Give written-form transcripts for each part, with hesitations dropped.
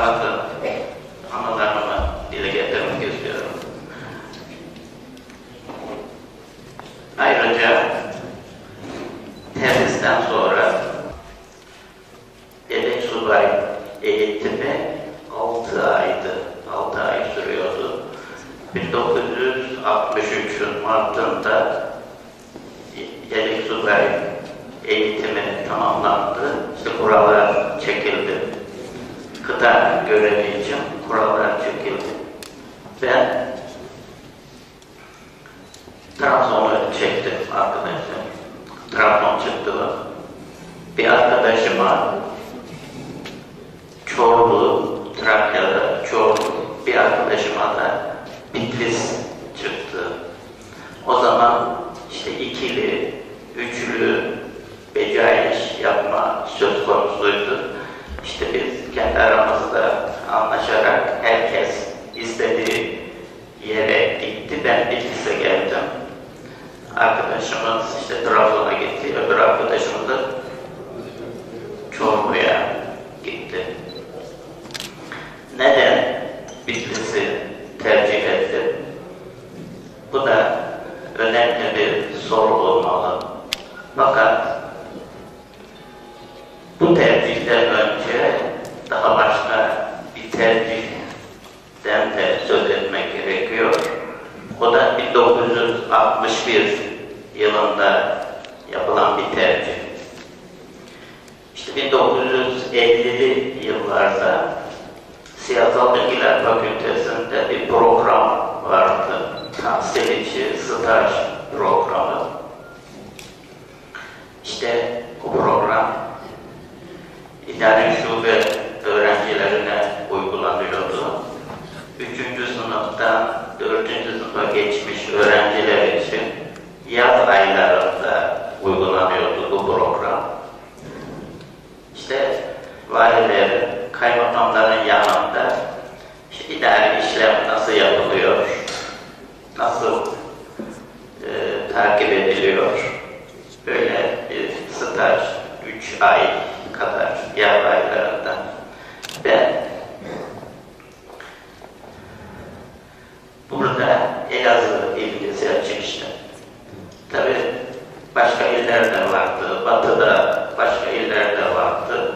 bazı anılarımı dile getirmek istiyorum. Ayrıca terhisten sonra yedek subay eğitimi 6 aydı. 6 ay sürüyordu. 1963 Mart'ında yedek subay eğitimi tamamlandı. İşte kurallar çekildi. Kıta görevi için kurallar çekildi. Ben Trabzon'u çektim arkadaşlar. Trabzon çıktı. Bir arkadaşıma Çorlu, Trakya'da Çorlu, bir arkadaşıma da Bitlis çıktı. O zaman işte ikili, üçlü becaiş yapma söz konusuydu. İşte biz kendi aramızda anlaşarak herkes istediği yere gitti. Ben Bitlis'e geldim. Arkadaşımız işte Trabzon'a gitti. Öbür arkadaşımız da Çorlu'ya gitti. Neden Bitlis'i tercih ettim? Bu da önemli bir soru olmalı. Fakat bu tercihten önce daha başka bir tercihten de söz etmek gerekiyor. O da 1961 yılında yapılan bir tercih. İşte 1950'li yıllarda Siyasal Bilgiler Fakültesi'nde bir program vardı. Tahsil içi staj programı. İşte bu program idari şube öğrencilerine uygulanıyordu. 3. sınıftan 4. sınıfa geçmiş öğrenciler için yaz aylarında uygulanıyordu bu program. İşte valilerin, kaymakamların yanında işte idari işlem nasıl yapılıyor, nasıl takip ediliyor, böyle bir staj 3 ay kadar yaz aylarında. Ben burada Elazığ ilgisi açmıştım. Tabii başka iller de vardı, batıda başka iller de vardı.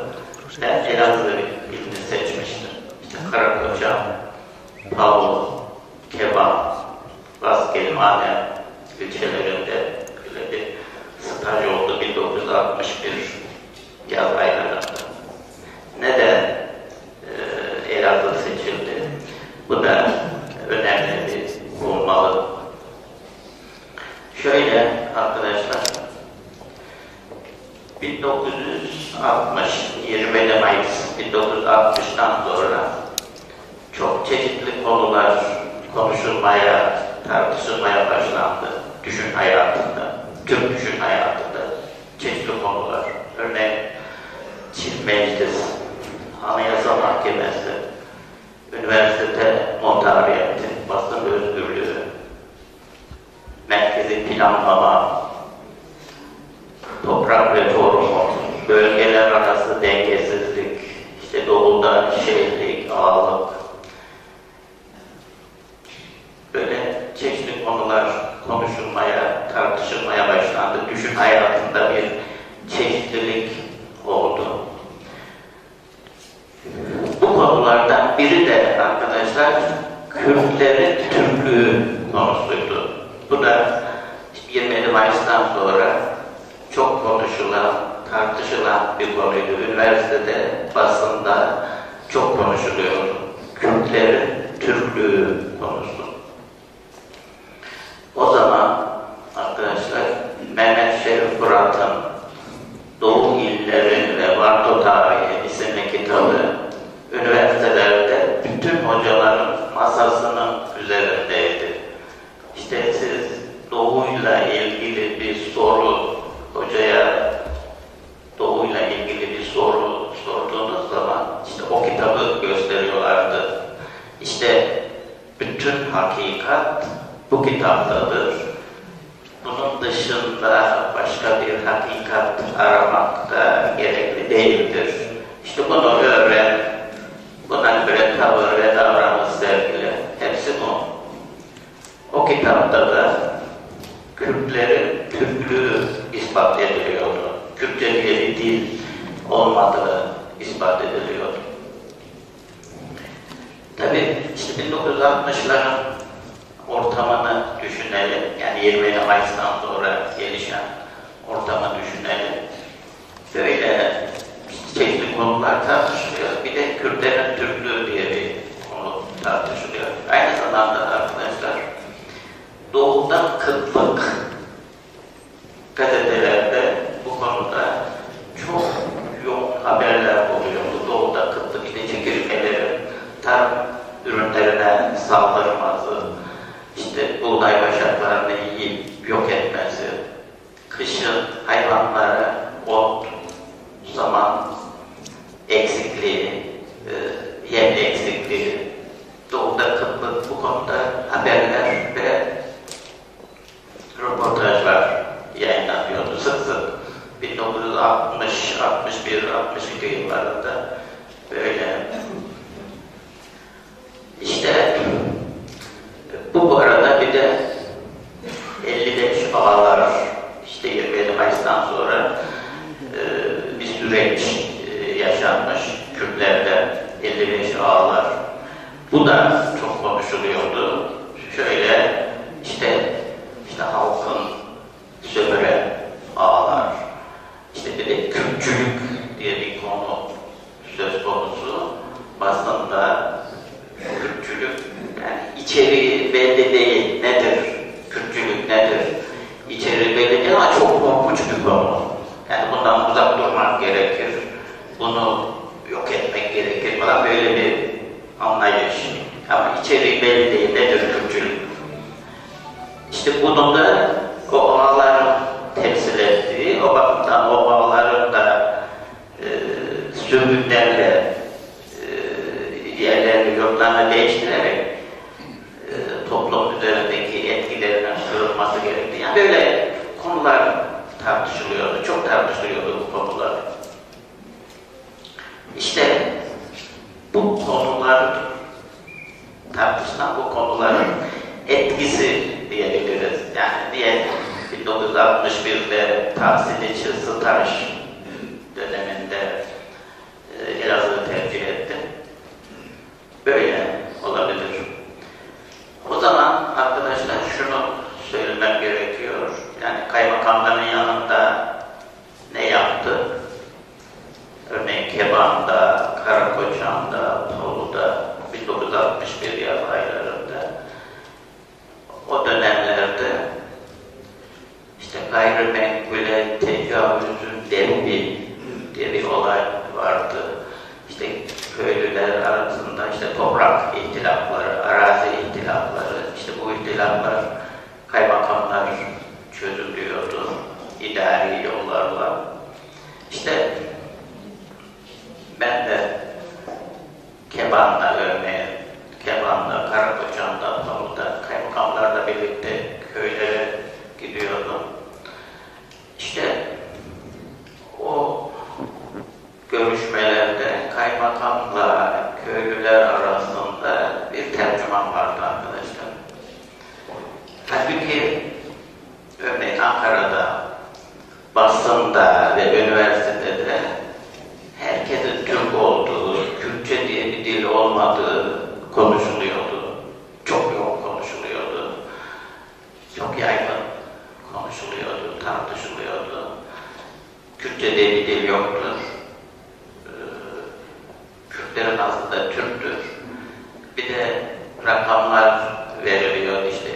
Ben Elazığ ilini seçmiştim. İşte Karakoçam, Pavul, Keban, Vaskeli, Maden ilçelerinde böyle bir staj oldu 1961 yaz aylarında. Neden Elazığ seçildi? Bu da önemli bir olmalı. Şöyle arkadaşlar, 1960, 20 Mayıs 1960'tan sonra çok çeşitli konular konuşulmaya, tartışılmaya başlandı. Düşün hayatında, Türk düşün hayatında çeşitli konular. Örneğin Çift Meclis, Anayasa Mahkemesi, üniversite muhtariyeti, basın özgürlüğü, merkezi planlama, toprak reformu, bölgeler arası dengesizlik, işte doğuda şehirlik, ağalık, böyle çeşitli konular konuşulmaya, tartışılmaya başlandı. Düşün hayatında bir çeşitlilik oldu. Bu konulardan biri de arkadaşlar Kürtlerin Türklüğü konusuydu. Bu da 27 Mayıs'tan sonra çok konuşulan, tartışılan bir konuydu. Üniversitede, basında çok konuşuluyordu. Kürtlerin Türklüğü konusu. O zaman arkadaşlar Mehmet Şerif Fırat'ın Doğu İlleri ve Varto Tarihi isimli kitabı üniversitelerde bütün hocaların masasının üzerindeydi. İşte siz Doğu'yla ilgili bir soru hocaya Doğu'yla ilgili bir soru sorduğunuz zaman işte o kitabı gösteriyorlardı. İşte bütün hakikat bu kitaptadır. Bunun dışında başka bir hakikat aramak da gerekli değildir. İşte bunu öğren, buna Tabii işte 1960'ların ortamını düşünelim. Yani 20 Mayıs'tan sonra gelişen ortamı düşünelim. Böyle çeşitli konular tartışılıyor. Bir de Kürtlerin Türklüğü diye bir konu tartışılıyor. Aynı zamanda arkadaşlar doğudan kıtlık gazetelerde bu konuda çok yoğun haberler oluyordu. Doğuda kıtlık, işte çekirgelerin tarım ürünlerine saldırması, işte buğday başaklarını yiyip yok etmesi, kışın hayvanlara ot, zaman eksikliği, yem eksikliği, doğuda kıtlık, bu konuda haberler ve röportajlar yayınlanıyordu sık sık. 1960, 61, 62 yıllarında böyle. İşte bu arada bir de 55 ağalar, işte 27 Mayıs'tan sonra bir süreç yaşanmış Kürtlerde 55 ağalar. Bu da çok konuşuluyordu. Şöyle işte halkın sömüren ağalar, işte bir de Kürtçülük diye bir konu söz konusu. Basında Kürtçülük, yani içeriği belli değil. Nedir? Kürtçülük nedir? İçeriği belli değil ama çok korkunç bir konu. Yani bundan uzak durmak gerekir. Bunu yok etmek gerekir falan, böyle bir anlayış. Ama içeriği belli değil. Nedir Kürtçülük? İşte bunu da o ağaların temsil ettiği, o bakımdan o ağaların da sürgünlerle yerlerini, yurtlarını değiştirerek toplum üzerindeki etkilerinin sürülmesi gerektiği, yani böyle konular tartışılıyordu, çok tartışılıyordu bu konular. İşte bu konular, tartışılan bu konuların etkisi diyebiliriz. Yani diye 1961'de Tahsiliçi Sitaş döneminde Elazığ'ı tercih ettim. Böyle olabilir. O zaman arkadaşlar şunu söylemem gerekiyor. Yani kaymakamların yanında ne yaptı? Örneğin Keban'da, Karakoçan'da, Tolu'da 1961 yaz aylarında o dönemlerde işte gayrimenkule tecavüzün devri diye bir olay vardı. İşte köylüler arasında işte toprak ihtilafları, arazi ihtilafları, işte bu ihtilaflar kaymakamlar çözülüyordu idari yollarla. İşte ben de Keban'da örneğin, Keban'da, Karakoçan'da, Tolu'da kaymakamlarla birlikte köylere gidiyordum. İşte o görüşmelerde kaymakamla köylüler arasında bir tercüman vardı arkadaşlar. Halbuki örneğin Ankara'da, basında ve üniversitede herkesin Türk olduğu, Kürtçe diye bir dil olmadığı konuşuluyordu. Çok yoğun konuşuluyordu. Çok yaygın konuşuluyordu, tartışılıyordu. Kürtçe diye bir dil yoktur. Kürtlerin aslında Türktür. Bir de rakamlar veriliyor, işte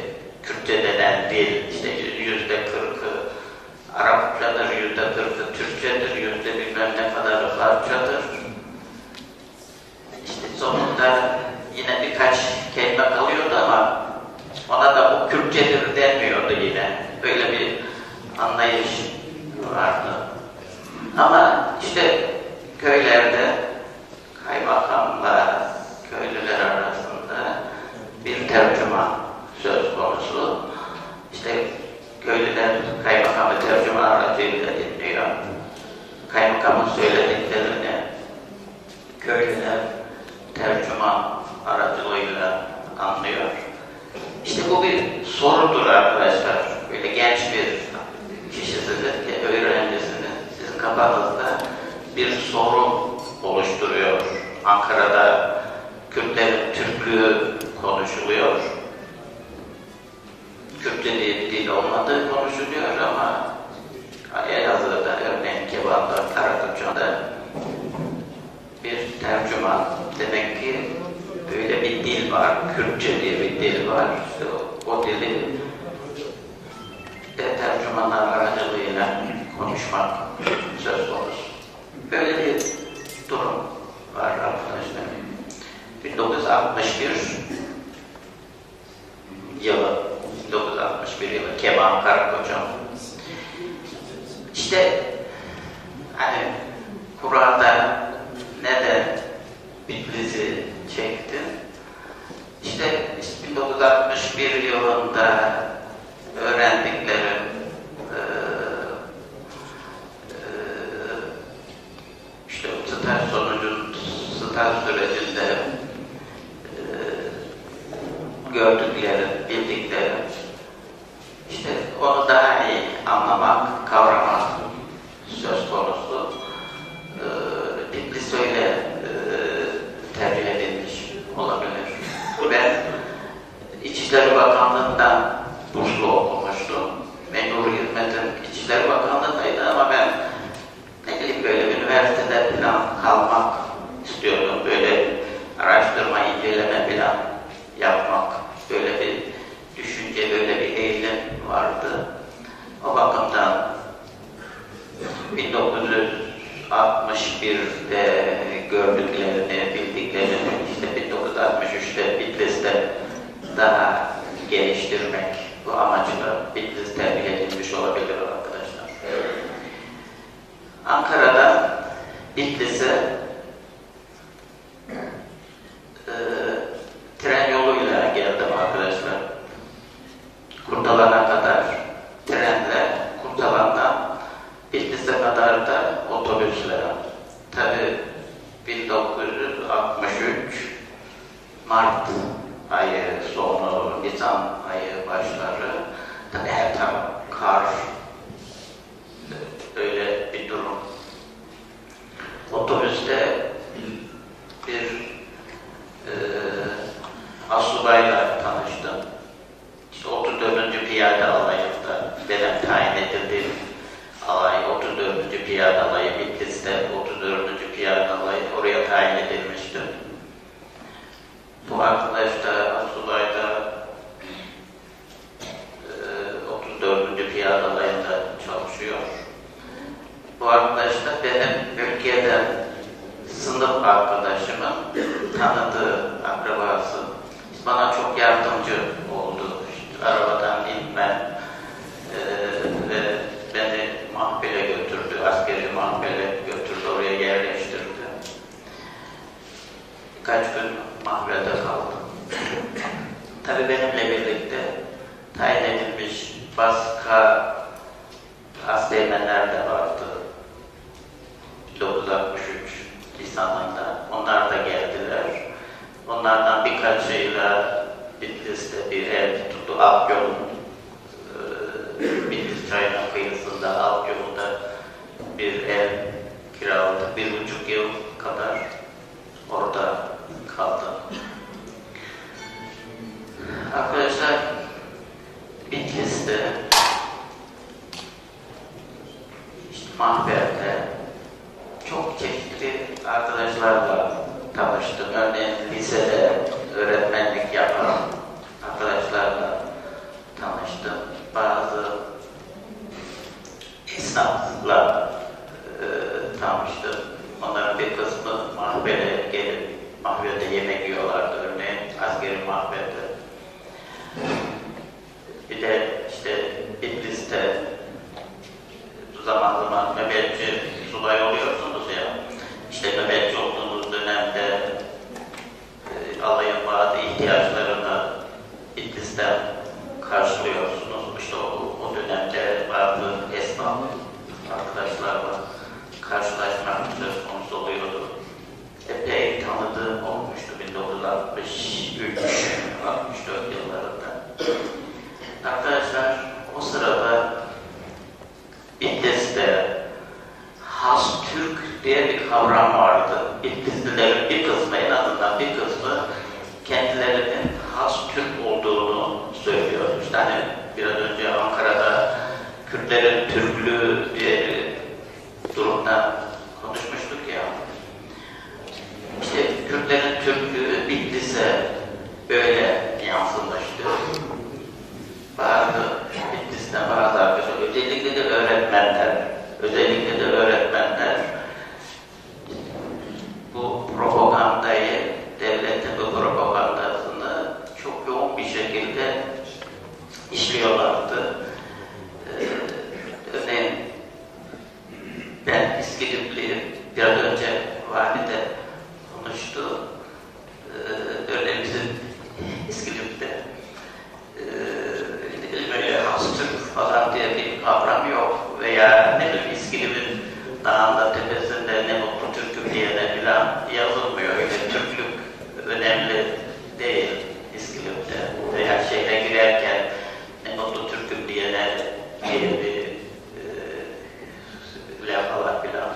Kürtçe denen dil, işte %40'ı Arapçadır, %40'ı Türkçedir, bilmem ne kadarı Farsçadır. İşte sonunda yine birkaç kelime kalıyordu ama ona da bu Kürtçedir denmiyordu yine. Böyle bir anlayış vardı. Ama işte köylerde kaymakamla köylüler arasında bir tercüman söz konusu. İşte köylüler kaymakamı tercüman aracılığıyla dinliyor. Kaymakamın söylediklerini köylüler tercüman aracılığıyla anlıyor. İşte bu bir sorudur arkadaşlar. Böyle genç bir kişisiniz, öğrencisiniz. Sizin kafanızda bir soru Kürtlüğü konuşuluyor. Kürtçe diye bir dil olmadığı konuşuluyor ama Elazığ'da, örneğin Keban'da, Karakoçan'da bir tercüman, demek ki böyle bir dil var, Kürtçe diye bir dil var. İşte o dili de tercümanlar aracılığıyla konuşmak söz konusu. Böyle bir durum var arkadaşlar. 1961 yılı, Keban Karakoçan. İşte hani Kur'an'da neden Bitlis'i çektim? İşte 1961 yılında öğrendiklerim işte staj sürecinde gördüklerim, bildiklerim, işte onu daha iyi anlamak, kavramak söz konusu. Bitlis öyle tercih edilmiş olabilir. Ben İçişleri Bakanlığı'ndan burslu okumuştum. Memur hizmetim İçişleri Bakanlığı'ndaydı ama ben ne bileyim böyle üniversitede falan kalmak istiyordum. Böyle araştırma, inceleme falan yapmak. Böyle bir düşünce, böyle bir eğilim vardı. O bakımdan 1961'de gördüklerini, bildiklerini işte 1963'te Bitlis'te daha geliştirmek bu amaçla Bitlis tercih edilmiş olabilir arkadaşlar. Ankara'da Bitlis'e tren yoluyla geldim arkadaşlar. Kurtalan'a kadar trenle, Kurtalan'dan Bitlis'e kadar da otobüsle. Tabi 1963 Mart ayı sonu, Nisan ayı başları. Tabi her taraf kar, öyle bir durum. Otobüste bir asubayla tanıştım. İşte 34. Piyade Alayı'nda benim tayin edildiğim alay, 34. Piyade Alayı Bitlis'te, 34. Piyade Alayı oraya tayin edilmiştim. Bu arkadaş da asubayda 34. Piyade Alayı'nda çalışıyor. Bu arkadaş da benim ülkeden sınıf arkadaşımın tanıdığı akrabası. Bana çok yardımcı oldu. İşte arabadan inmem ve beni mahfile götürdü, askeri mahfile götürdü, oraya yerleştirdi. Birkaç gün mahfilede kaldım. Tabii benimle birlikte tayin edilmiş başka asteğmenler de vardı. 1963 lisanında. Onlar da geldiler. Onlardan birkaçıyla Bitlis'te bir ev tuttu. Akyol'un Bitlis Çayı'nın kıyısında Akyol'da bir ev kiraladık. 1,5 yıl kadar orada kaldım. Arkadaşlar Bitlis'te işte mahverde çok çeşitli arkadaşlarla tanıştım. Örneğin lisede öğretmenlik yapan arkadaşlarla tanıştım. Bazı esnafla tanıştım. Onların bir kısmı mahvede gelip mahvede yemek yiyorlardı. Örneğin askeri mahvede. Bir de işte Bitlis'te zaman zaman nöbetçi subay oluyorsunuz ya. İşte nöbetçi olduğunuz dönemde alayın bazı ihtiyaçlarını Bitlis'ten karşılıyorsunuz. İşte o dönemde bazı esnaf arkadaşlarla karşılaşmak söz konusu oluyordu. Epey tanıdığım olmuştu 1963-64 yıllarında. Arkadaşlar o sırada Bitlis'te Has Türk diye bir kavram vardı. Bitlislilerin bir kısmı, en azından bir kısmı kendileri Bitlis'e böyle yansımıştı. Bazı Bitlis'ten bazı arkadaşlar, özellikle de öğretmenler bu propagandayı, devletin bu propagandasını çok yoğun bir şekilde işliyorlardı. Örneğin ben İskilipliyim, biraz önce valide konuştu. Örneğin bizim İskilip'te böyle Has-Türk falan diye bir kavram yok veya ne bileyim İskilip'in dağında tepesinde ne mutlu Türk'üm diyene falan yazılmıyor. Öyle Türklük önemli değil İskilip'te veya şehre girerken ne mutlu Türk'üm diyene diye bir levhalar falan,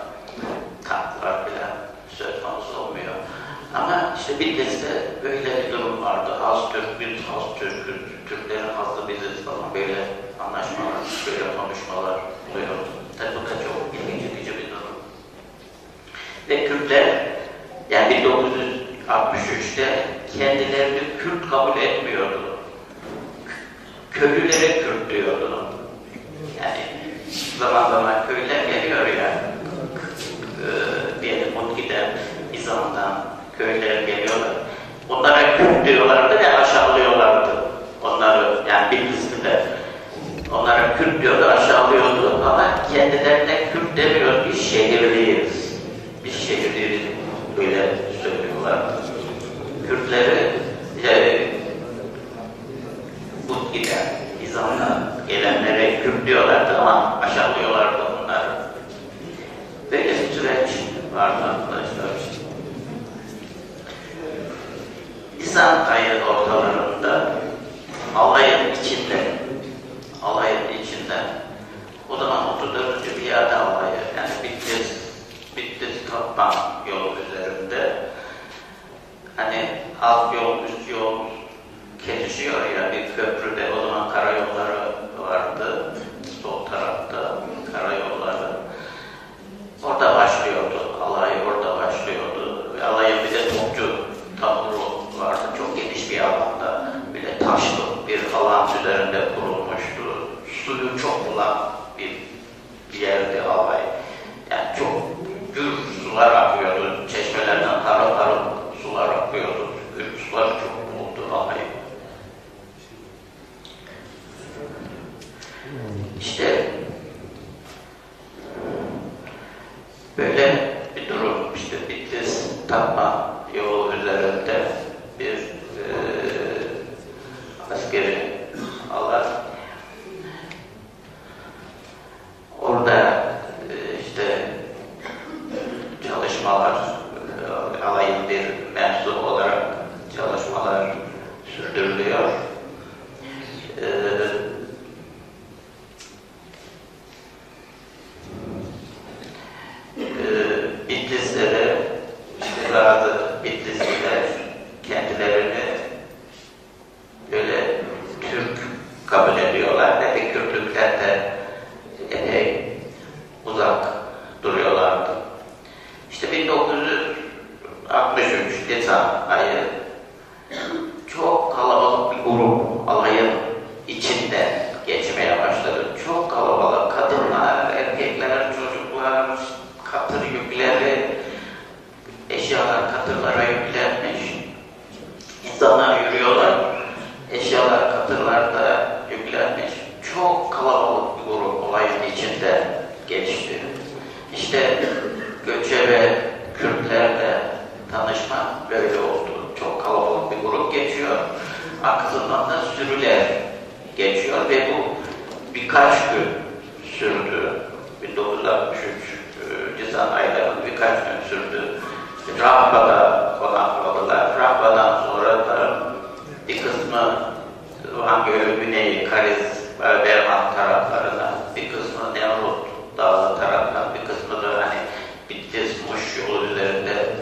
tatlar falan söz konusu olmuyor. Ama işte Bitlis'te böyle bir durum vardı. Has-Türk, biz Has-Türk'üz, Türklerin haslı biziz falan böyle anlaşmalar, böyle konuşmalar oluyordu. Tabii bu da çok ilginç edici bir durum. Ve Kürtler, yani 1963'te kendilerini Kürt kabul etmiyordu. Köylülere Kürt diyordu. Yani zaman zaman köylüler geliyor ya, diyelim Mutki'den, İzan'dan köylüler geliyorlar. Onlara Kürt diyorlardı ve aşağılıyorlardı. Onları, yani bir kısmı da onlara Kürt diyordu, aşağılıyordu ama kendilerine Kürt demiyor, biz şehirliyiz. Biz şehirliyiz, böyle söylüyorlardı. Kürtleri Mutki'den, İzan'dan gelenlere Kürt diyorlardı ama aşağılıyorlardı onları. Böyle bir süreç vardı arkadaşlar. Nisan ayı ortalarında alayın içinde o zaman 34. Piyade Alayı, yani Bitlis Tatman yolu üzerinde, hani alt yol, üst yol kesişiyor ya bir köprüde, o zaman karayolları vardı, sol tarafta karayolları. Orada başlıyordu, alay orada başlıyordu. Alayın bir de topçu taburu vardı, çok geniş bir alanda, böyle taşlı bir alan üzerinde kurulmuştu. Suyu çok olan bir yerdi alay. Yani çok gür sular akıyordu, çeşmelerden tarım sular akıyordu. Sular çok oldu alay. İşte böyle bir durum, işte Bitlis Tatman yolu üzerinde bir askeri alan. Orada işte çalışmalar, alayın bir mensup olarak çalışmalar sürdürülüyor. Bitlis'te de işte bazı Bitlisliler kendilerini böyle Türk kabul ediyorlar ve bir Kürtlükten de epey uzak duruyorlardı. İşte 1963 Nisan ayı çok kalabalık bir grup alayın içinde geçmeye başladı. Çok kalabalık kadınlar, erkekler, çocuklar, katır yükleri, eşyalar katırlara yüklenmiş. İnsanlar yürüyorlar, eşyalar katırlarda yüklenmiş. Çok kalabalık bir grup olayın içinde geçti. İşte göçebe Kürtlerle tanışma böyle oldu. Çok kalabalık bir grup geçiyor. Arkasından da sürüler geçiyor ve bu birkaç gün sürdü. 1963 Nisan aylarında birkaç gün sürdü. Rahba'da konakladılar. Rahba'dan sonra da bir kısmı Van Gölü, Güney, Kariz, Berman taraflarına, bir kısmı Nemrut Dağı tarafından, bir kısmı da hani Bitlis-Muş yolu üzerinde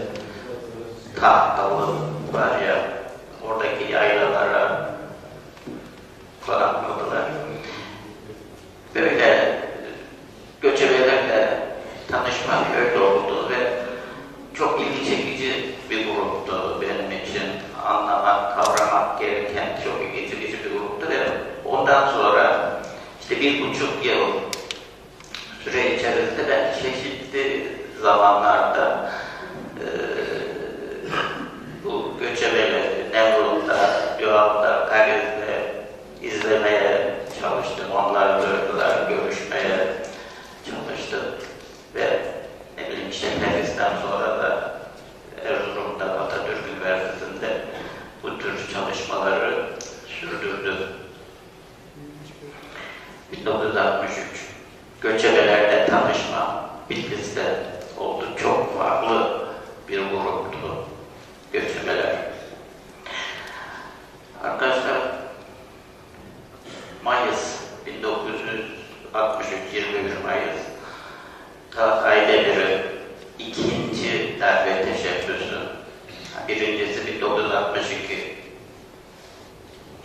Tahtalı var ya, oradaki yaylalara konakladılar. Böyle göçebelerle tanışmak öyle oldu ve çok ilgi çekici bir gruptu benim için anlamak, kavramak gereken çok etkili bir gruptu ve ondan sonra işte 1,5 yıl süre içerisinde ben çeşitli zamanlarda bu göçebeleri Nemrut'ta, Yoğan'da, Kariz'de izlemeye çalıştım. Onlarla görüşmeye çalıştım ve ne bileyim işte Paris'ten sonra da Erzurum'da Atatürk Üniversitesi'nde bu tür çalışmaları sürdürdüm. 1963 göçebelerle tanışma Bitlis'te oldu. Çok farklı bir gruptu göçebeler. Arkadaşlar Mayıs 1963, 23 Mayıs Talat Aydemir'in ikinci darbe teşebbüsü. Birincisi 1962,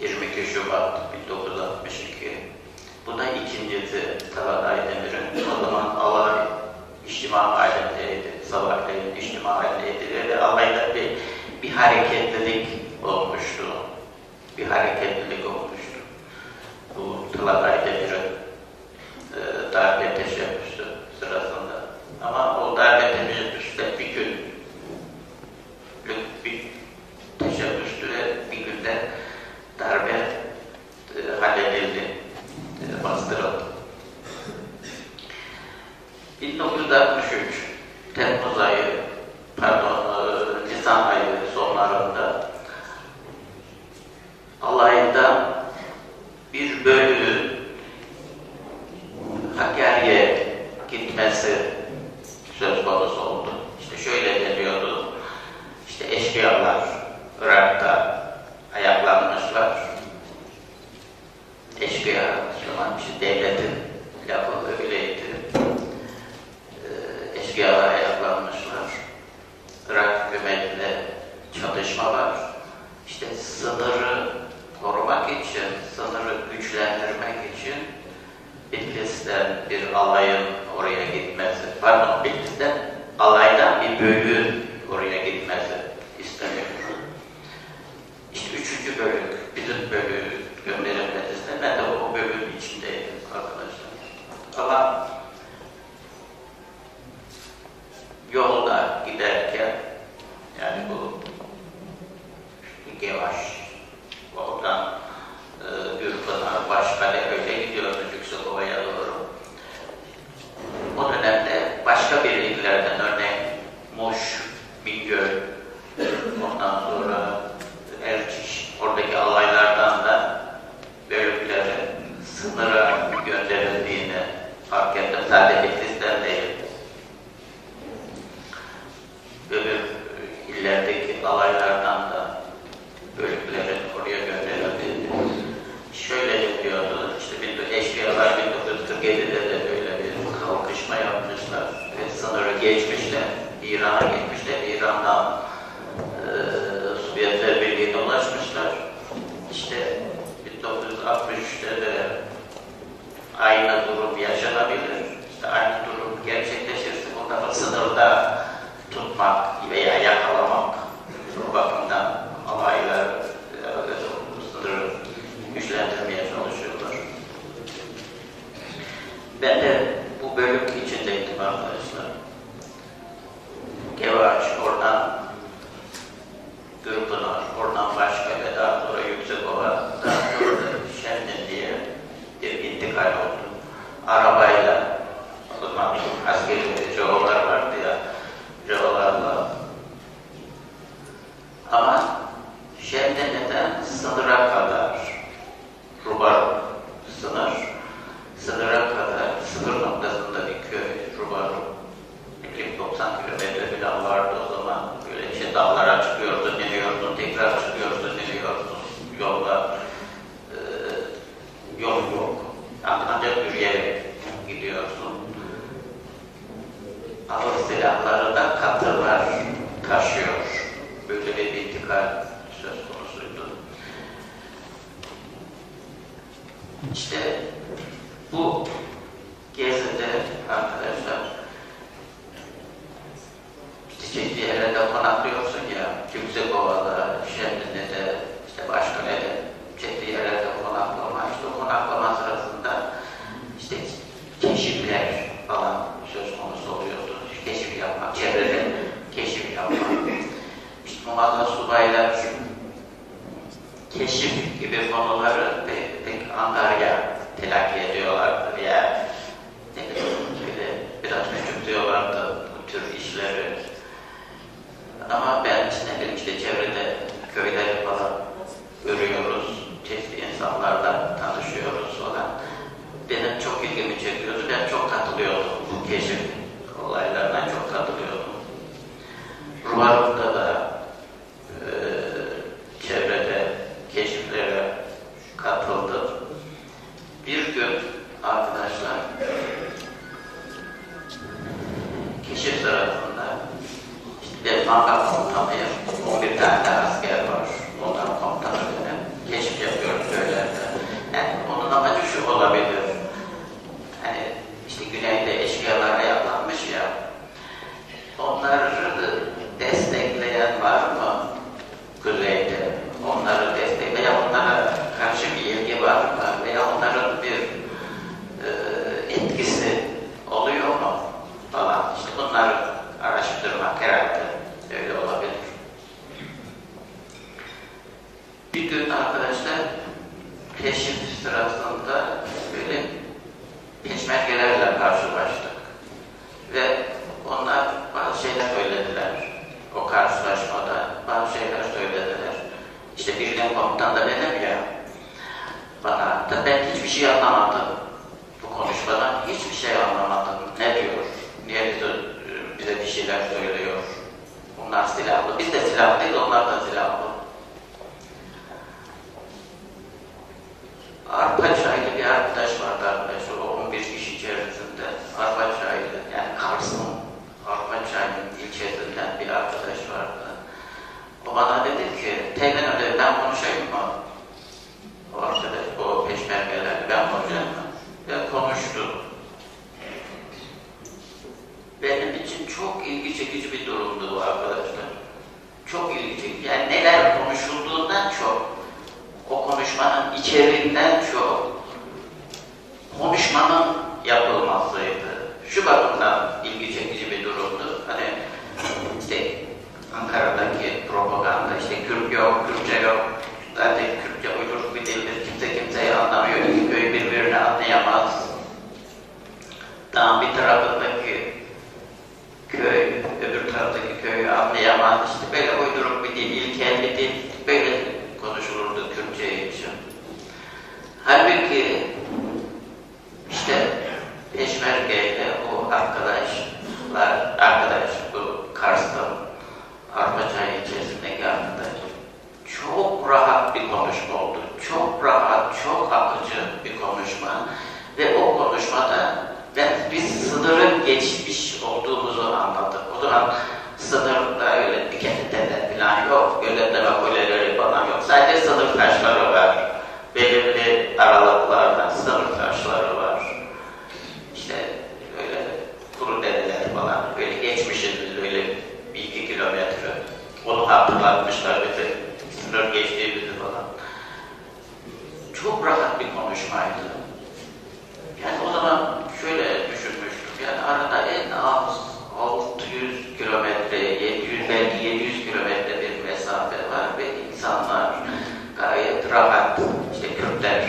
22 Şubat 1962. Bu da ikincisi Talat Aydemir'in. O zaman alay içtima halindeydi, sabahleyin içtima halindeydi ve alayda bir hareketlilik olmuştu. Bir hareketlilik olmuştu. Bu Talat Aydemir'in darbe teşebbüsü sırasında. Ama o darbe teşebbüsü bir günlük bir teşebbüstü ve bir günde darbe halledildi, bastırıldı. 1963 Temmuz ayı, Nisan ayı sonlarında alayda bir bölüğün Hakkari'ye gitmesi söz konusu oldu. İşte şöyle deniyordu, işte eşkıyalar Irak'ta ayaklanmışlar. Eşkıya, Müslüman işte devletin lafı öyleydi. Eşkıyalar ayaklanmışlar. Irak hükümetiyle çatışma var. İşte sınırı korumak için, sınırı güçlendirmek için Bitlis'ten bir alayın oraya gitmesi, Bitlis'ten alaydan bir bölüğün oraya gitmesi isteniyor. İşte 3. bölük, bizim bölüğü gönderilmesi isteniyor. Ben de o bölüğün içindeydim arkadaşlar. Ama yolda giderken, yani bu Gevaş, oradan Gürpınar, Başkale öyle gidiyordu Yüksekova'ya doğru. O dönemde başka birliklerden örneğin Muş, Bingöl, ondan sonra Erciş, oradaki alaylardan da bölüklere sınıra gönderildiğini fark ettim. Sadece Bitlis'ten değil. Öbür illerdeki alaylardan da bölüklerin oraya gönderildiğini. Şöyle diyordu, işte eşkıyalar 1947'de de böyle bir kalkışma yapmışlar ve sınırı geçmişler, İran'a geçmişler, İran'dan Sovyetler Birliği'ne ulaşmışlar. İşte 1963'te de aynı durum yaşanabilir. İşte aynı durum gerçekleşirse bunları sınırda tutmak veya yakalamak, o bakımdan alaylar sınırı güçlendirmeye çalışıyorlar. Ben de bu bölüm içindeydim arkadaşlar. Gevaç, oradan Gürpınar, oradan Başkale, daha sonra Yüksekova, daha sonra Şemdin diye bir intikal oldu. Arabayla, o zaman askeri cevalar vardı ya, cevalarla. Ama Şemdin'den sınıra kadar, Rubar sınıra kadar, sınır noktasında bir köy, Rubar, 90 kilometre falan vardı o zaman. Böyle işte dağlara çıkıyordun, iniyordun, tekrar çıkıyordun, iniyordun. Yolda yol yok. Ancak yürüyerek gidiyorsun. Ağır silahları da katırlar taşıyor. Böyle bir intikal söz konusuydu. İşte bu gezide arkadaşlar çeşitli yerlerde konaklıyorsun ya, Yüksekova'da, Şemdin'de, Keşifler, keşif gibi konuları pek angarya telakki ediyorlardı veya böyle biraz küçültüyorlardı bu tür işleri. Ama ben işte çevrede köyleri falan görüyoruz, çeşitli insanlarla tanışıyoruz falan. Benim çok ilgimi çekiyordu, ben çok katılıyordum bu keşif olaylarına, çok katılıyordum. Ruvarlık'ta da çevrede keşiflere katıldım. Bir gün arkadaşlar keşif sırasında işte mangal komutanıyım, 11 tane de asker var, onların komutanı benim. Keşif yapıyoruz köylerde. Yani onun amacı şu olabilir, hani işte güneyde eşkıyalar ayaklanmış ya, onları destekleyen var mı kuzeyde? Onları destekleyen, onlara karşı bir ilgi var mı? Veya onların bir etkisi oluyor mu? Falan. İşte bunları araştırmak herhalde öyle olabilir. Bir gün arkadaşlar keşif sırasında böyle peşmergelerle karşılaştık. Ve onlar bazı şeyler söylediler. O karşılaşmada bazı şeyler söylediler. İşte birden komutan da benim ya. Bana da ben hiçbir şey anlamadım. Bu konuşmadan hiçbir şey anlamadım. Ne diyor? Niye bize bir şeyler söylüyor? Onlar silahlı. Biz de silahlıyız, onlar da silahlı. Arpaçaylı bir arkadaş vardı arkadaşlar. O 11 kişi içerisinde. Arpaçaylı, yani Kars'ın Arpaçaylı ilçesinden bir arkadaş vardı. O bana dedi ki, Teğmen öyle ben konuşayım mı? O arkadaş, o peşmergelerle ben konuşayım mı? Ve konuştu. Benim için çok ilgi çekici bir durumdu bu arkadaşlar. Çok ilgi çekici. Yani neler konuşulduğundan çok, o konuşmanın içeriğinden çok, konuşmanın yapılmasıydı. Şu bakımdan ilgi çekici bir durumdu. Hani işte Ankara'daki propaganda, işte Kürt yok, Kürtçe yok, zaten Kürtçe uyduruk bir dildir, kimse kimseyi anlamıyor, iki köy birbirini anlayamaz. Dağın bir tarafındaki köy, öbür taraftaki köyü anlayamaz, işte böyle uyduruk bir dil, ilkel bir dil, böyle konuşulurdu Kürtçe için. Halbuki işte peşmergeyle o arkadaş bu Kars'tan Arpaçay ilçesindeki arkadaş çok rahat bir konuşma oldu. Çok rahat, çok akıcı bir konuşma. Ve o konuşmada biz sınırın geçmiş olduğumuzu anladık. O zaman sınırda öyle dikenli falan yok. Gözetleme kuleleri falan yok. Sadece sınır taşları var. Belirli aralıklarla sınır taşları var. İşte öyle kuru dereler falan. Böyle geçmişiz biz öyle 1-2 kilometre. Onu hatırlatmışlar bize. Sınır geçtiğimizi falan. Çok rahat bir konuşmaydı. Yani o zaman şöyle düşünmüştüm. Yani arada en az 600 kilometre, 700 belki 700 kilometre bir mesafe var ve insanlar gayet rahat, işte Kürtler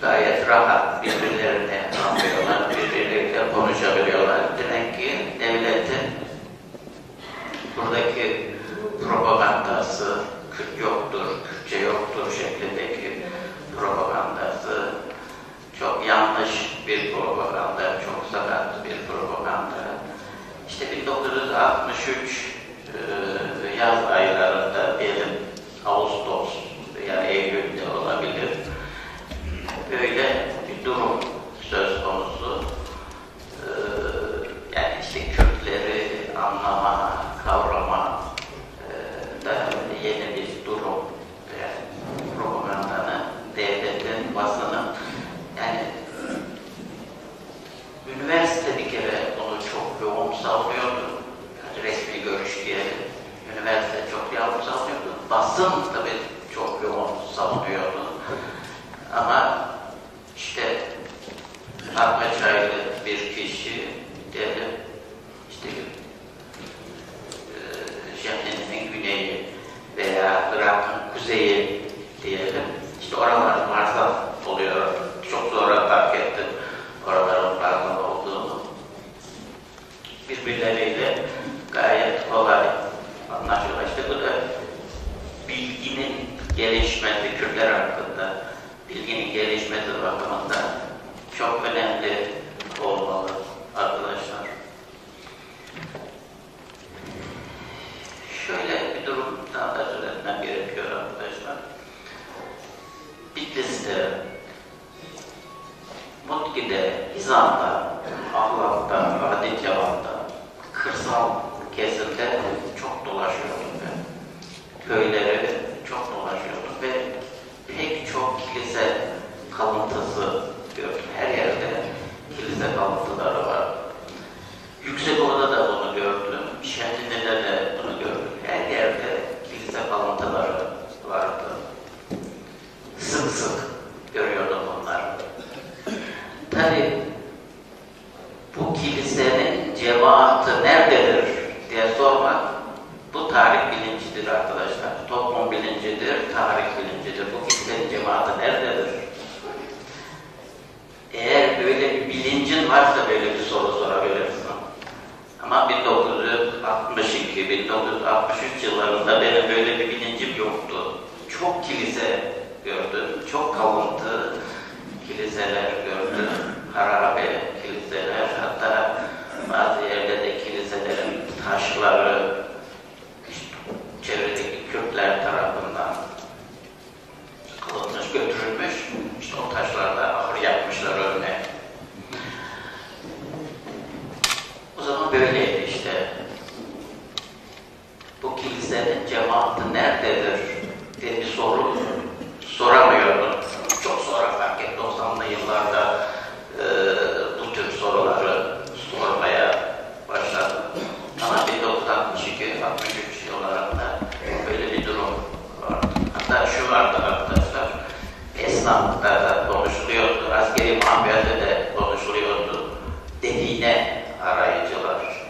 gayet rahat birbirlerine anlıyorlar, birbirleriyle konuşabiliyorlar. Demek ki devletin buradaki propagandası Kürt yoktur, Kürtçe yoktur şeklindeki propagandası çok yanlış bir propaganda, çok sakat bir propaganda. İşte 1963 yaz aylarında diyelim Ağustos veya Eylül'de olabilir. Böyle bir durum söz konusu. Yani işte Kürtleri anlama, kavrama da yeni bir durum. Yani propagandanın, devletin, basının, yani üniversite bir kere onu çok yoğun savunuyordu. Yani resmi görüş diyelim. Üniversite çok kuzeyi diyelim. İşte oralar Mars'tan oluyor. Çok sonra fark ettim oraların Mars'tan olduğunu. Birbirleriyle gayet kolay anlaşılıyor. İşte bu da bilginin gelişmesi, Kürtler hakkında bilginin gelişmesi bakımından çok önemli olmalı arkadaşlar. Şöyle bir durumdan da söz etmem gerekiyor arkadaşlar. Bitlis'te, Mutki'de, İzan'da, Ahlat'ta, Radikyavan'da, kırsal kesimde çok dolaşıyordum ben. Köyleri çok dolaşıyordum ve pek çok kilise kalıntısı gördüm. Her yerde kilise kalıntıları var. Yüksekova'da da bunu gördüm. Şenli'de de bunu gördüm. Her yerde kilise kalıntıları vardı. Sık sık görüyordum onları. Tabii bu kilisenin cemaati nerededir diye sormak, bu tarih bilincidir arkadaşlar. Toplum bilincidir, tarih bilincidir. Bu kilisenin cemaati nerededir? Eğer böyle bir bilincin varsa böyle bir soru sorabilirsin. Ama 1962, 1963 yıllarında benim böyle bir bilincim yoktu. Çok kilise gördüm, çok kalıntı kiliseler gördüm. Harabe kiliseler, hatta bazı yerlerde kiliselerin taşları çevredeki Kürtler tarafından alınmış, götürülmüş. İşte o taşlarda ahır yapmışlar örneğin. O zaman böyleydi işte. Bu kilisenin cemaati nerededir diye bir soru soramıyordum. Çok sonra fark ettim 90'lı yıllarda bu tür soruları sormaya başladım. Ama 1962-63 yıllarında böyle bir durum vardı. Hatta şu vardı arkadaşlar, esnafta da konuşuluyordu, askeri muhabbette de konuşuluyordu. Define arayıcılar.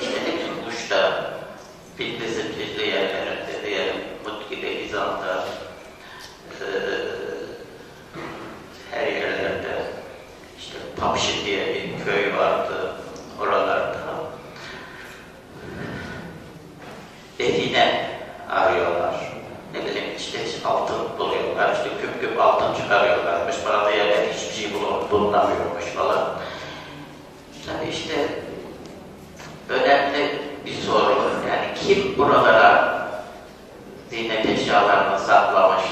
İşte ne bileyim Kuş'ta, Bitlis'in çeşitli yerlerinde diyelim, Mutki'de, İzan'da, her yerlerde, işte Papşi diye bir köy vardı oralarda. Define arıyorlar. Ne bileyim işte altın buluyorlar, işte küp küp altın çıkarıyorlarmış, parada yerden hiçbir şey bulunamıyormuş falan. Tabii işte önemli bir soru, yani kim buralara ziynet eşyalarını saklamış?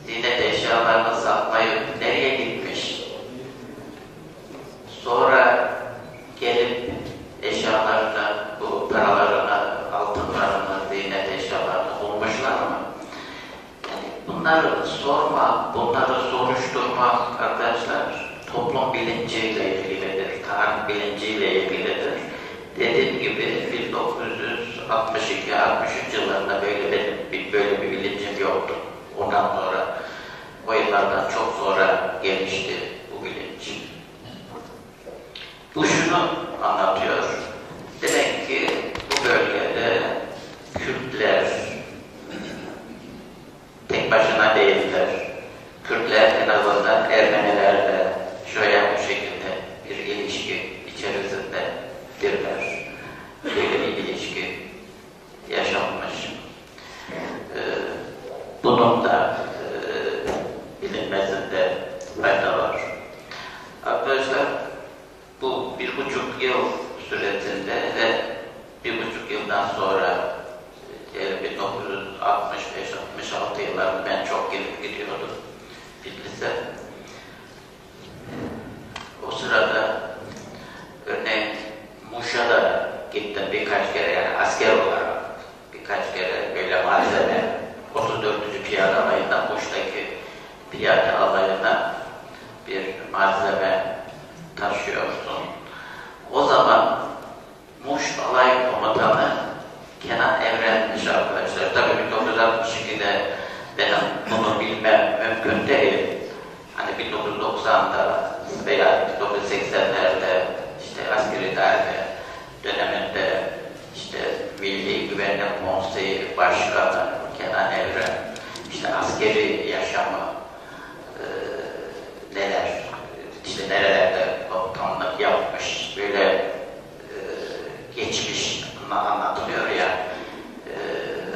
Ziynet eşyalarını saklayıp nereye gitmiş? Sonra gelip eşyalarını, bu paralarını, altınlarını, ziynet eşyalarını bulmuşlar mı? Yani bunları sormak, bunları soruşturmak arkadaşlar toplum bilinciyle ilgilidir, tarih bilinciyle ilgilidir. Dediğim gibi 1962-63 yıllarında böyle bir bilincim yoktu. Ondan sonra, o yıllardan çok sonra gelişti bu bilinç. Bu şunu anlatıyor. Demek ki bu bölgede Kürtler tek başına değiller. Kürtler en azından Ermenilerle şöyle bu şekilde bir ilişki içerisindedirler. Böyle bir ilişki yaşanmış. Bunun da bilinmesinde fayda var. Arkadaşlar bu 1,5 yıl süresinde ve 1,5 yıldan sonra 1965-66 yıllarında ben çok gelip gidiyordum Bitlis'e. O sırada örneğin Muş'a da gittim birkaç kere, yani asker olarak birkaç kere böyle malzeme 34. Piyade Alayı'nda Muş'taki piyade alayına bir malzeme taşıyorsun. O zaman Muş Alay Komutanı Kenan Evren'miş arkadaşlar. Tabii 1962'de benim bunu bilmem mümkün değil. Hani 1990'da veya 1980'lerde işte askeri darbe döneminde işte Milli Güvenlik Konseyi Başkanı Kenan Evren askeri yaşamı neler, işte nerelerde komutanlık yapmış, böyle geçmiş anlatılıyor ya,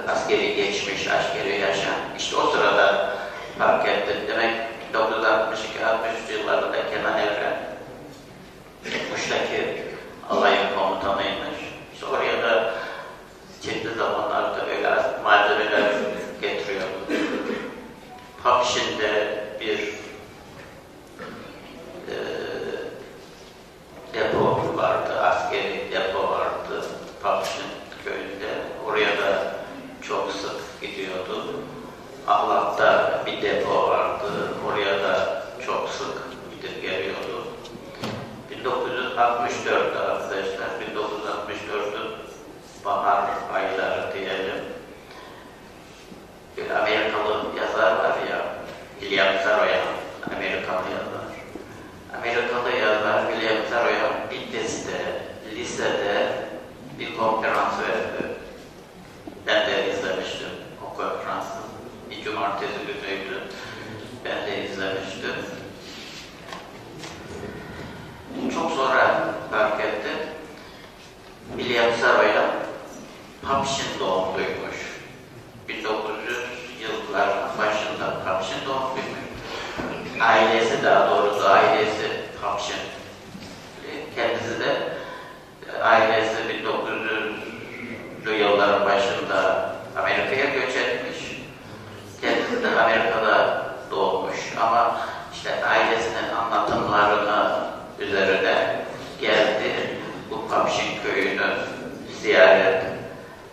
askeri geçmiş, askeri yaşam. İşte o sırada fark ettim. Demek 1962-63 yıllarında Kenan Evren Muş'taki alayın komutanıymış. İşte oraya da çeşitli zamanlarda böyle malzemeler getiriyordu. Pakşin'de bir depo vardı, askeri depo vardı Pakşin köyünde. Oraya da çok sık gidiyordu. Ahlat'ta bir depo vardı, oraya da çok sık gidip geliyordu. 1964'te arkadaşlar, 1964'ün bahar ayları diyelim. Bir Amerikalı yazar var ya, William Saroyan, Amerikalı yazar. Amerikalı yazar William Saroyan Bitlis'te, lisede bir konferans verdi. Ben de izlemiştim o konferansı. Bir cumartesi günüydü. Ben de izlemiştim. Çok sonra fark ettim. William Saroyan Pakşin doğumluymuş. 1900 yılların başında Pakşin doğumluymuş. Ailesi, daha doğrusu ailesi Pakşin. Kendisi de ailesi 1900'lü yılların başında Amerika'ya göç etmiş. Kendisi de Amerika'da doğmuş ama işte ailesinin anlatımlarını üzerine geldi. Bu Pakşin köyünü ziyaret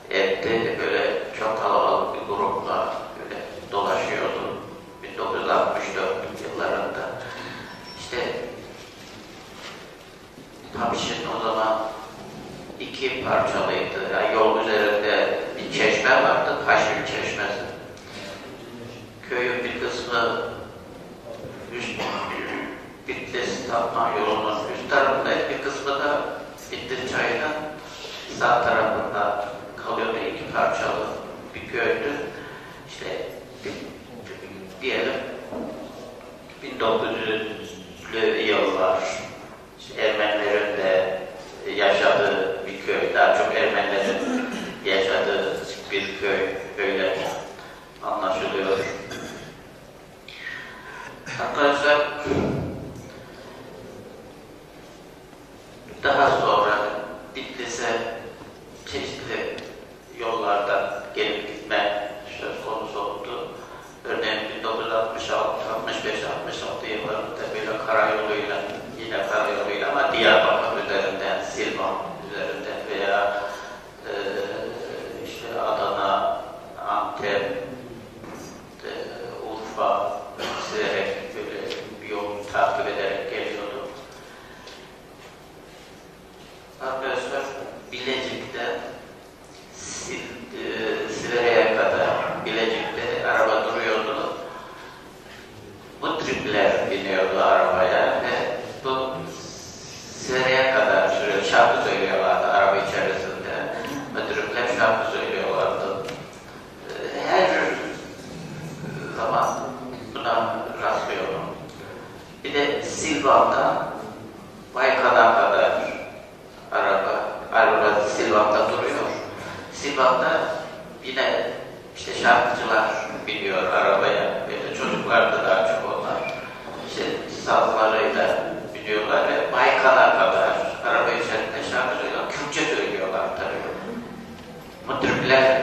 etti. Böyle çok kalabalık bir grupla böyle dolaşıyordu. 1964 yıllarında. İşte Pakşin o zaman iki parçalıydı. Yani yol üzerinde bir çeşme vardı, Kaşgül Çeşmesi. Köyün bir kısmı Bitlis Tatman yolunun üst tarafında, bir kısmı da Bitlis Çayı'nın sağ tarafında kalıyordu. İki parçalı bir köydü. İşte diyelim 1900'lü yıllar işte Ermenilerin de yaşadığı bir köy, daha çok Ermenilerin yaşadığı bir köy, öyle anlaşılıyor. Arkadaşlar, daha sonra Bitlis'e çeşitli yollardan gelip gitme söz konusu oldu. Örneğin 1966, 65, 66 yıllarında böyle karayoluyla, yine karayoluyla ama Diyarbakır üzerinden, Silvan üzerinden veya işte Adana, Antep, Urfa, Siverek böyle bir yol takip ederek geliyordu. Arkadaşlar, Bilecik'te Siverek'e kadar Bilecik'te araba duruyordu. Mutripler biniyordu arabaya ve bu Siverek'e kadar sürüyor. Şarkı söylüyorlardı araba içerisinde. Mutripler şarkı söylüyorlardı. Her zaman buna rastlıyorum. Bir de Silvan'dan Baykan'a kadar araba Silvan'da duruyor. Silvan'da yine işte şarkıcılar biniyor arabaya. Böyle çocuklar da daha çok onlar. İşte sazlarıyla biniyorlar ve Baykan'a kadar araba içerisinde şarkı söylüyorlar. Kürtçe söylüyorlar tabii. Mutripler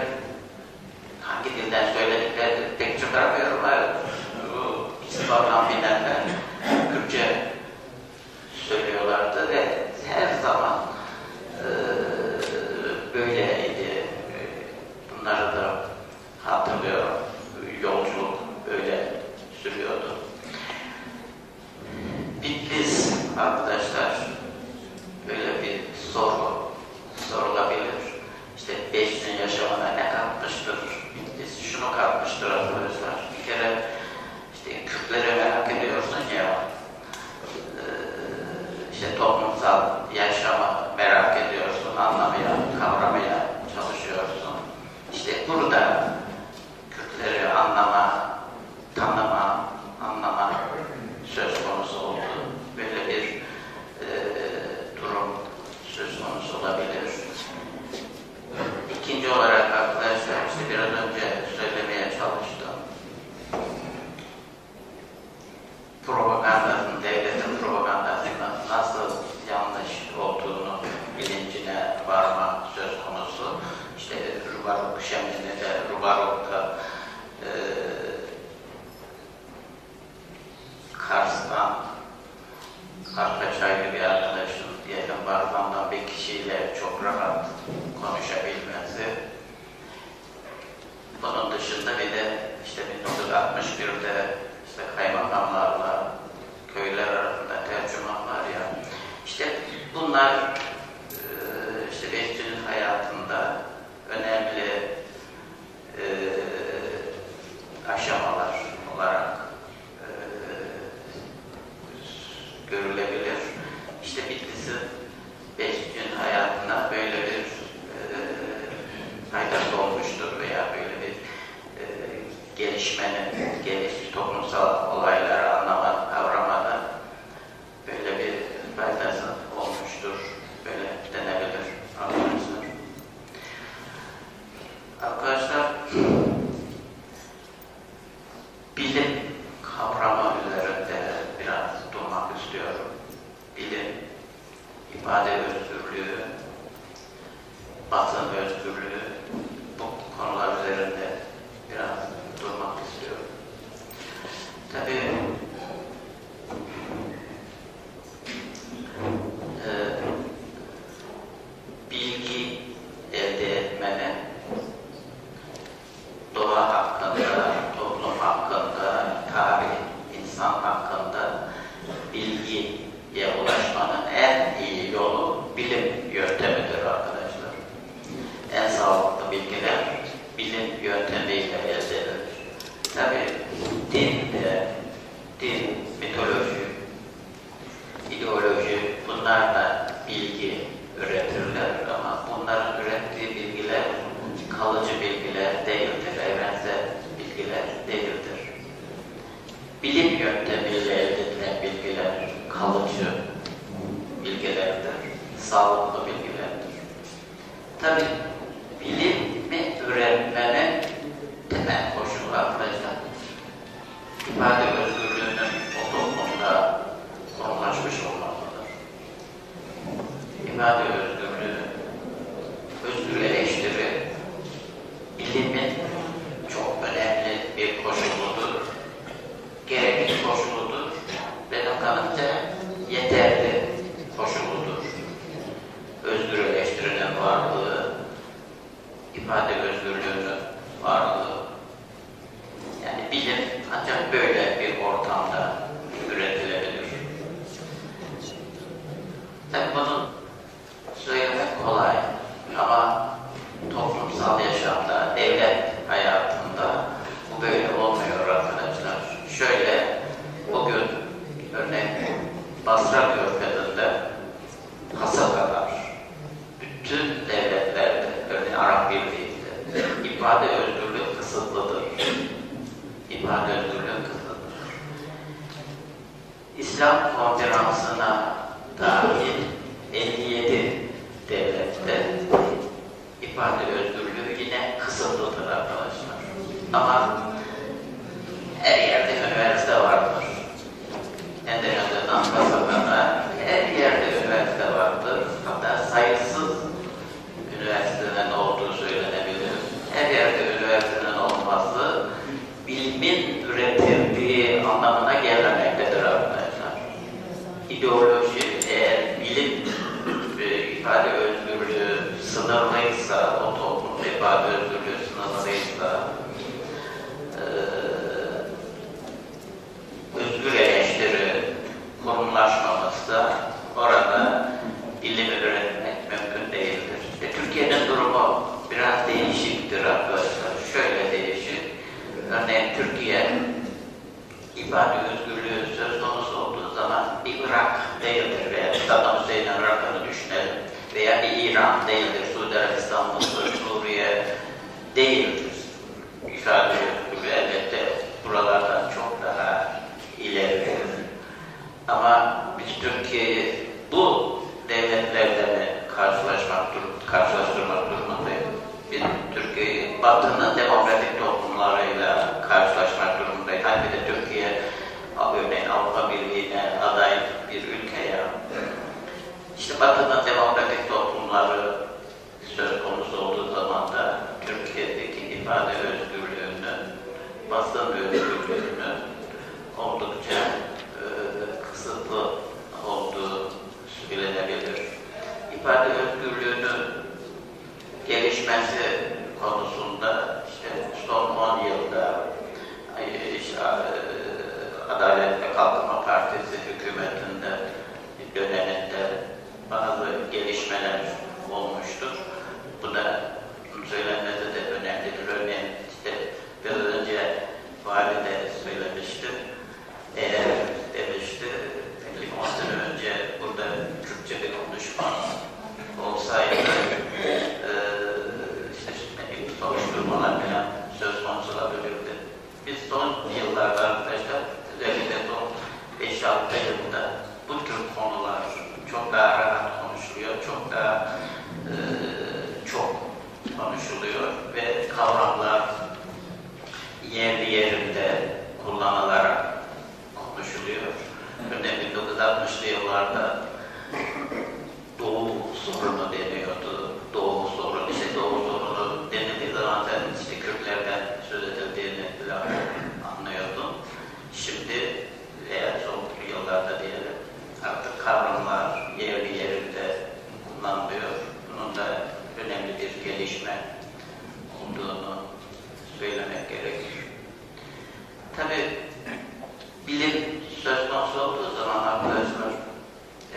hangi dilden söylediklerini pek çıkaramıyorum. Bu Silvan'dan binenler Kürtçe söylüyorlardı ve her zaman böyleydi. Bunları da hatırlıyorum. Yolculuk öyle sürüyordu. Bitlis arkadaşlar, böyle bir soru sorulabilir. İşte 5 gün yaşamına ne katmıştır? Bitlis şunu katmıştır arkadaşlar. Bir kere işte Kürtleri merak ediyor. 61'de işte kaymakamlarla köyler arasında tercümanlar ya. İşte bunlar işte bekçinin hayatında önemli aşamalar olarak görülebilir. İşte Bitlis'in bekçinin hayatına böyle bir faydası olmuştur veya böyle bir gelişmenin, toplumsal olayları anlamada, kavramada böyle bir faydası olmuştur. Böyle denebilir arkadaşlar. Arkadaşlar, bilim kavramı üzerinde biraz durmak istiyorum. Bilim, ifade özgürlüğü, basın özgürlüğü, bu konular üzerinde biraz durmak istiyorum. Tabii bilgi elde etmenin doğa hakkında, toplum hakkında, tarih, insan hakkında bilgiye ulaşmanın en iyi yolu bilim yöntemidir arkadaşlar. En sağlıklı bilgiler bilim yöntemiyle elde edilir. Tabii din, mitoloji, ideoloji, bunlar da bilgi üretirler ama bunların ürettiği bilgiler kalıcı bilgiler değildir, evrensel bilgiler değildir. Bilim yöntemiyle elde edilen bilgiler kalıcı bilgilerdir, sağlıklı bilgilerdir. Tabii bilimi üretmenin temel koşulu arkadaşlar, ifade özgürlüğünün o toplumda konulaşmış olmasıdır. İfade özgürlüğü, özgür eleştiri, bilimin çok önemli bir koşuludur, gerekli koşuludur ve kanımca yeterli koşuludur. Özgür eleştirinin varlığı, ifade özgürlüğünün varlığı. Yani bilim ancak böyle bir ortamda üretilebilir. Tabii bunu söylemek kolay ama toplumsal yaşamda, devlet hayatında bu böyle olmuyor arkadaşlar. Şöyle, bugün örneğin Basra Körfezi'nde hasa kadar bütün devletlerde, örneğin Arap Birliği'nde ifade özgürlüğü kısıtlıdır. İfade özgürlüğü kısıtlıdır. İslam Konferansı'na dahil 57 devlette ifade özgürlüğü yine kısıtlıdır arkadaşlar. Ama her yerde üniversite vardır. Endonezya'dan Pasaka'da her yerde üniversite vardır. Hatta sayısız üniversitenin olduğu söylenebilir. Her yerde üniversitenin olması bilimin üretildiği anlamına gelmemektedir arkadaşlar. İdeoloji, eğer bilim ifade özgürlüğü sınırlıysa, o toplumda ifade özgürlüğü sınırlıysa, özgür eleştiri kurumlaşmamışsa orada bilimi üretmek mümkün değildir. Türkiye'nin durumu biraz değişiktir arkadaşlar. Şöyle değişik. Örneğin Türkiye ifade özgürlüğü söz konusu olduğu zaman bir Irak değildir veya Saddam Hüseyin'in Irak'ını düşünelim veya bir İran değildir, Suudi Arabistan, Mısır, Suriye değildir. İfade özgürlüğü elbette buralardan çok daha ileridir. Ama biz Türkiye'yi bu devletlerle mi karşılaştırmak durumundayız? Biz Türkiye'yi Batı'nın demokratik toplumlarıyla karşılaşmak durumundayız. Halbuki de Türkiye örneğin Avrupa Birliği'ne aday bir ülke ya. İşte Batı'nın demokratik toplumları söz konusu olduğu zaman da Türkiye'deki ifade özgürlüğünün, basın özgürlüğünün oldukça kısıtlı olduğu söylenebilir. İfade özgürlüğünün gelişmesi konusunda işte son 10 yılda son yıllarda arkadaşlar, özellikle son 5-6 yılda bu tür konular çok daha rahat konuşuluyor, çok daha çok konuşuluyor ve kavramlar yerli yerinde kullanılarak konuşuluyor. Örneğin 1960'lı yıllarda Doğu sorunu deniyordu. Doğu sorunu, işte Doğu sorunu denildiği zaman sen işte Kürtlerden söz edildiğini falan anlıyordun. Şimdi veya son yıllarda diyelim artık kavramlar yerli yerinde kullanılıyor. Bunun da önemli bir gelişme olduğunu söylemek gerekir. Tabii bilim söz konusu olduğu zaman arkadaşlar,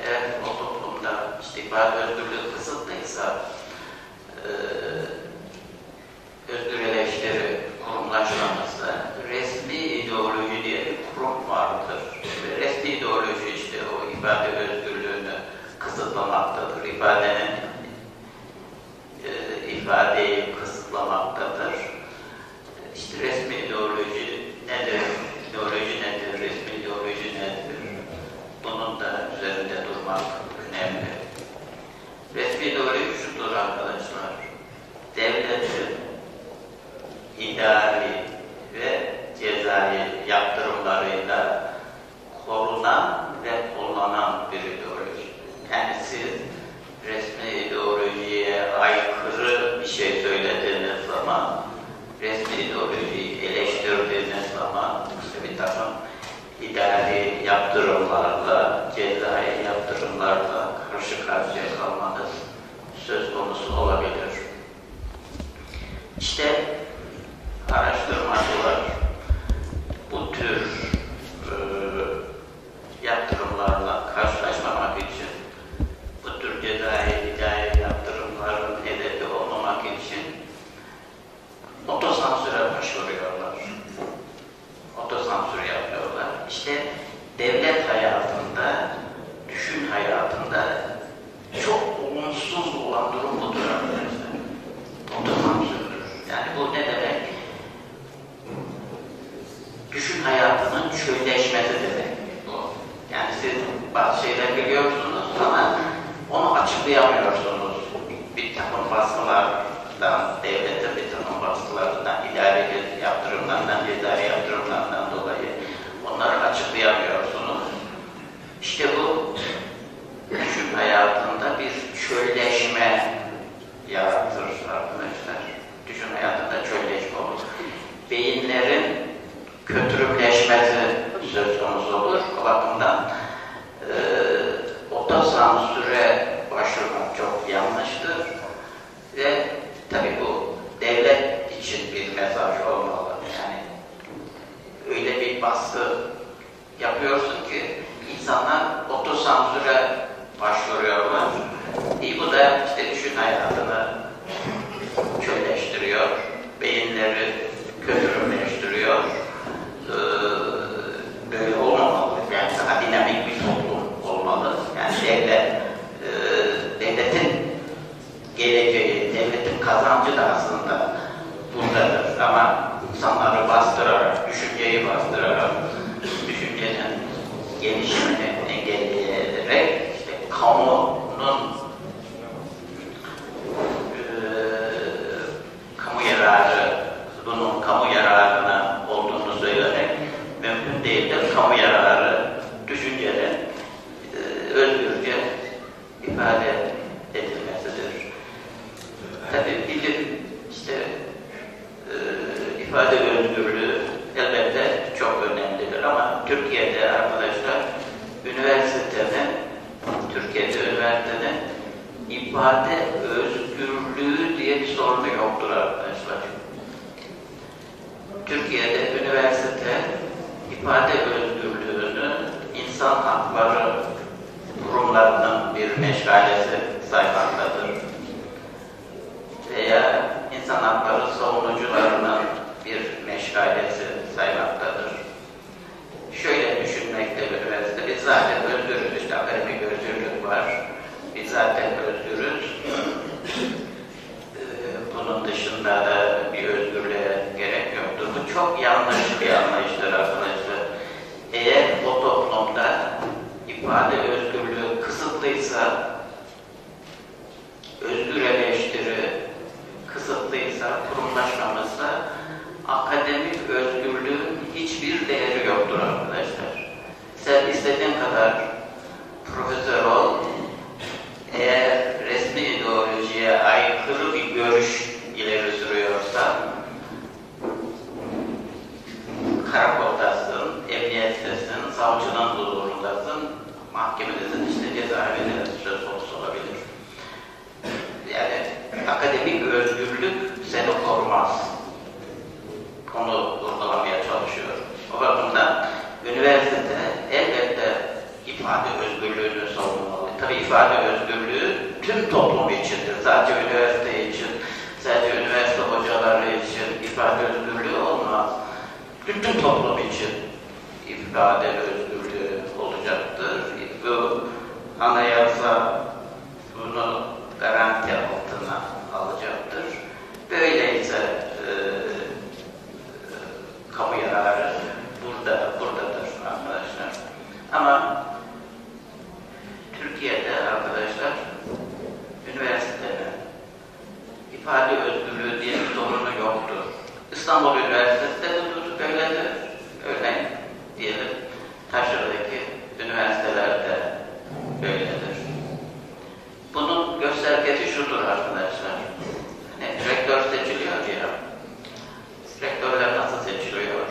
eğer o toplumda ifade özgürlüğü kısıtlıysa, özgür eleştiri kurumlaşmamışsa, resmi ideoloji diye bir kurum vardır. Ve resmi ideoloji işte o ifade özgürlüğünü kısıtlamaktadır. İfadeyi kısıtlamaktadır. İşte resmi ideoloji nedir? İdeoloji nedir? Resmi ideoloji nedir? Bunun da üzerinde durmak önemli. Resmi ideoloji şudur arkadaşlar. Devletin idari ve cezai yaptırımlarıyla korunan ve kullanan bir ideoloji. Yani siz resmi ideolojiye aykırı bir şey söylediğiniz zaman, resmi ideolojiyi eleştirdiğiniz zaman işte bir takım idari yaptırımlarla, cezai yaptırımlarla karşı karşıya kalmanız söz konusu olabilir. İşte araştırmacılar bu tür yaptırımlarla karşılaşmamak için, bu tür cezai, idari yaptırımların hedefi olmamak için otosansüre başvuruyorlar. Otosansür yapıyorlar. İşte devlet hayatında, düşün hayatında çok olumsuz olan durum budur arkadaşlar. Otosansürdür. Yani bu ne demek? Düşün hayatının çölleşmesi demek bu. Yani siz bazı şeyler biliyorsunuz ama onu açıklayamıyorsunuz. Bir takım baskılardan, devletin bir takım baskılarından, idari yaptırımlardan, cezai yaptırımlardan dolayı onları açıklayamıyorsunuz. İşte bu düşün hayatında bir çölleşme yaratır arkadaşlar. Düşün hayatında çölleşme olur. Beyinlerin kötürümleşmesi söz konusu olur. O bakımdan otosansüre başvurmak çok yanlıştır. Ve tabii bu devlet için bir mesaj olmalı. Yani öyle bir baskı yapıyorsun ki insanlar otosansüre başvuruyorlar. Bu da işte düşün hayatını çölleştiriyor, beyinleri kötürümleştiriyor. Böyle olmamalı. Yani daha dinamik bir toplum olmalı. Yani devletin geleceği, devletin kazancı da aslında buradadır. Ama insanları bastırarak, düşünceyi bastırarak, düşüncenin gelişimini engelleyerek işte kamunun kamu yararı, bunun kamu yararına olduğunu söylemek mümkün değildir. Kamu yararı düşüncenin özgürce ifade edilmesidir. Tabii bilim işte ifade özgürlüğü elbette çok önemlidir ama Türkiye'de arkadaşlar Türkiye'de üniversitede ifade özgürlüğü diye bir sorunu yoktur arkadaşlar. Türkiye'de üniversite ifade özgürlüğünü insan hakları kurumlarının bir meşgalesi saymaktadır. Veya insan hakları savunucularının bir meşgalesi saymaktadır. Şöyle düşünmekte üniversite, biz zaten özgürüz, işte akademik özgürlük var, biz zaten özgürüz. Bunun dışında da bir özgürlüğe gerek yoktur. Bu çok yanlış bir anlayıştır arkadaşlar. Eğer o toplumda ifade özgürlüğü kısıtlıysa, özgür eleştiri kısıtlıysa, kurumlaşmamışsa, akademik özgürlüğün hiçbir değeri yoktur arkadaşlar. Sen istediğin kadar profesör ol, eğer resmi ideolojiye aykırı bir görüş ileri sürüyorsan, karakoldasın, emniyettesin, savcının huzurundasın, mahkemedesin, işte cezaevinde söz konusu olabilir. Yani akademik özgürlük seni korumaz. Onu vurgulamaya çalışıyorum. O bakımdan üniversitede elbette ifade özgürlüğünü savunmalı. Tabii ifade özgürlüğü tüm toplum içindir. Sadece üniversite için, sadece üniversite hocaları için ifade özgürlüğü olmaz. Bütün toplum için ifade özgürlüğü olacaktır. Bu anayasa bunu garanti altına alacaktır. Böyleyse kamu yararı buradadır arkadaşlar. Ama Türkiye'de arkadaşlar üniversitenin ifade özgürlüğü diye bir sorunu yoktur. İstanbul Üniversitesi de böyledir. Örneğin diyelim Taşra'daki üniversitelerde böyledir. Bunun göstergesi şudur arkadaşlar. Hani rektör seçiliyor ya. Rektörler nasıl seçiliyor?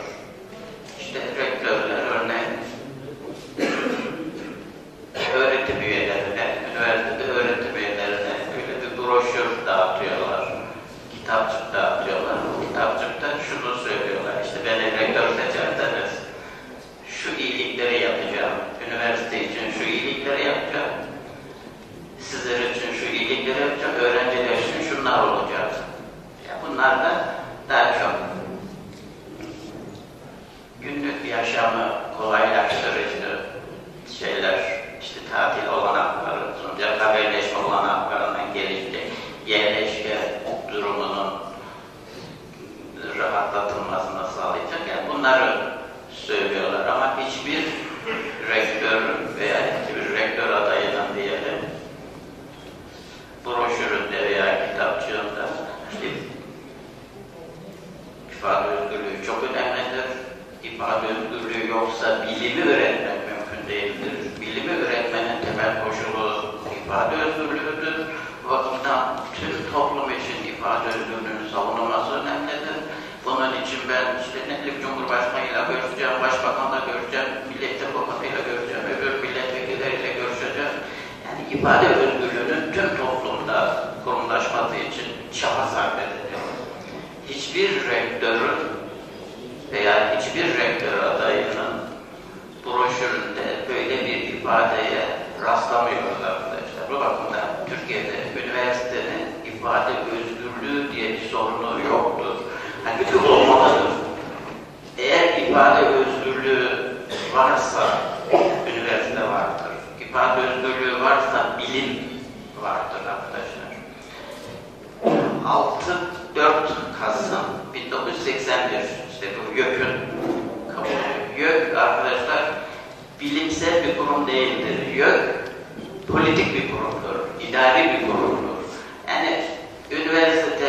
İşte rektörler örneğin öğretim üyelerine, üniversitede öğretim üyelerine öyle bir broşür dağıtıyorlar. Kitapçık dağıtıyorlar. Bu kitapçıkta şunu söylüyorlar. İşte beni rektör seçerseniz şu iyilikleri yapacağım. Üniversite için şu iyilikleri yapacağım. Sizler için şu iyilikleri yapacağım. Öğrenciler için şunlar olacak. Ya bunlar da daha çok günlük yaşamı kolaylaştırıcı şeyler, işte tatil olanakları, sonuçta haberleşme olanaklarından gelişti, yerleşke durumunun rahatlatılmasını sağlayacak. Yani bunları söylüyorlar ama hiçbir rektör veya hiçbir rektör adayının diyelim broşüründe veya kitapçığında işte ifade özgürlüğü çok önemlidir. İfade özgürlüğü yoksa bilimi öğrenmek mümkün değildir. Bilimi öğrenmenin temel koşulu ifade özgürlüğüdür. Bu bakımdan tüm toplum için ifade özgürlüğünün savunulması önemlidir. Bunun için ben işte ne bileyim Cumhurbaşkanıyla görüşeceğim, Başbakanla görüşeceğim, Millet Bakanıyla görüşeceğim, öbür milletvekilleriyle görüşeceğim. Yani ifade özgürlüğünün tüm toplumda kurumlaşması için çaba sarf edeceğim. Hiçbir rektörün veya hiçbir rektör adayının broşüründe böyle bir ifadeye rastlamıyoruz arkadaşlar. Bu bakımdan Türkiye'de üniversitenin ifade özgürlüğü diye bir sorunu yoktur. Halbuki olmalıdır. Eğer ifade özgürlüğü varsa üniversite vardır. İfade özgürlüğü varsa bilim vardır arkadaşlar. 4 Kasım 1981 işte bu YÖK'ün kabulü. YÖK arkadaşlar bilimsel bir kurum değildir. YÖK politik bir kurumdur, idari bir kurumdur. Yani üniversite